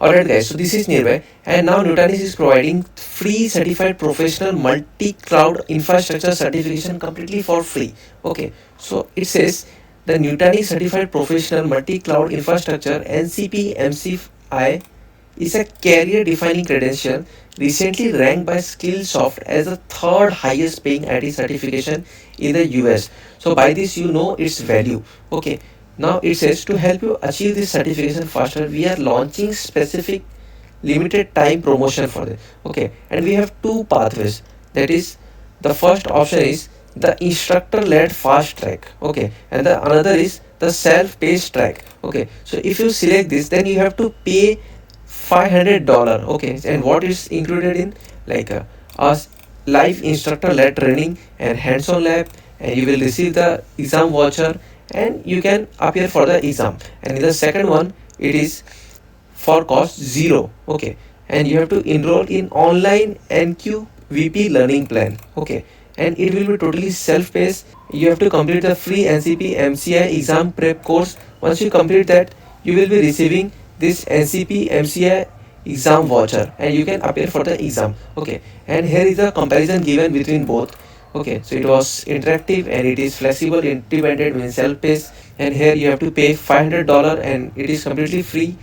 Alright guys, so this is nearby, and now Nutanix is providing free certified professional multi-cloud infrastructure certification completely for free. Okay, so it says the Nutanix certified professional multi-cloud infrastructure NCP-MCI is a career defining credential recently ranked by Skillsoft as the third highest paying IT certification in the US. So by this you know its value. Okay, now it says to help you achieve this certification faster, we are launching specific limited time promotion for it. Okay, and we have two pathways. That is, the first option is the instructor led fast track. Okay, and the another is the self paced track. Okay, so if you select this, then you have to pay $500. Okay, and what is included in, like a live instructor led training and hands on lab, and you will receive the exam voucher and you can appear for the exam. And in the second one, it is for cost zero. Okay, and you have to enroll in online NQVP learning plan. Okay, and it will be totally self-paced. You have to complete the free NCP MCI exam prep course. Once you complete that, you will be receiving this NCP MCI exam voucher and you can appear for the exam. Okay, and here is a comparison given between both. Okay, so it was interactive and it is flexible, independent, means self-paced, and here you have to pay $500 and it is completely free.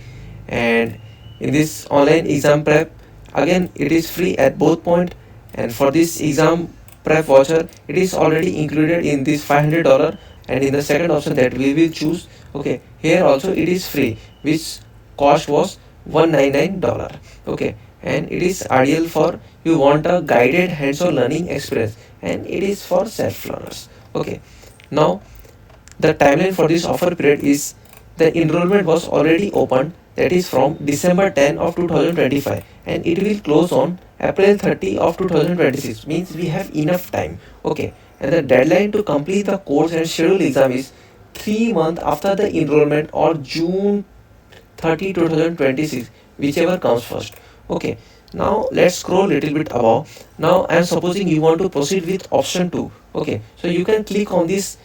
And in this online exam prep, again it is free at both point, and for this exam prep voucher it is already included in this $500. And in the second option that we will choose, okay, here also it is free, which cost was $199. Okay, and it is ideal for you want a guided hands-on learning experience, and it is for self-learners. Okay, now the timeline for this offer period is the enrollment was already opened, that is from December 10 of 2025, and it will close on April 30 of 2026, means we have enough time. Okay, and the deadline to complete the course and schedule exam is 3 months after the enrollment or June 30, 2026, whichever comes first. Okay, now let's scroll little bit above. Now I am supposing you want to proceed with option 2. Okay, so you can click on this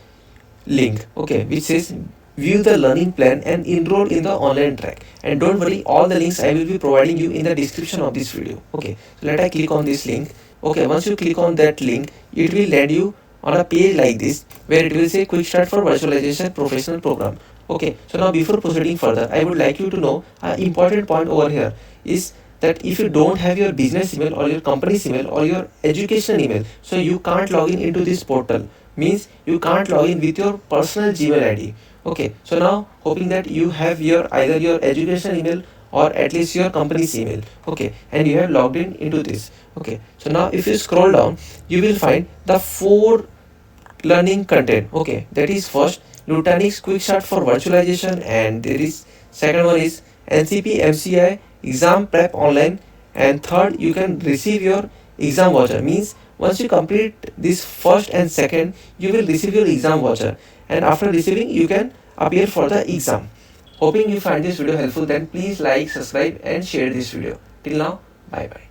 link, okay, which says view the learning plan and enroll in the online track. And don't worry, all the links I will be providing you in the description of this video. Okay, so let I click on this link. Okay, once you click on that link, it will land you on a page like this where it will say quick start for virtualization professional program. Okay, so now before proceeding further, I would like you to know an important point over here is that if you don't have your business email or your company's email or your education email, so you can't log in into this portal, means you can't log in with your personal Gmail ID. Okay, so now hoping that you have your either your education email or at least your company's email. Okay, and you have logged in into this. Okay, so now if you scroll down, you will find the 4 learning content. Okay, that is first Nutanix quick start for virtualization, and there is second one is NCP MCI exam prep online, and third you can receive your exam voucher, means once you complete this first and second you will receive your exam voucher, and after receiving you can appear for the exam. Hoping you find this video helpful, then please like, subscribe and share this video. Till now, bye bye.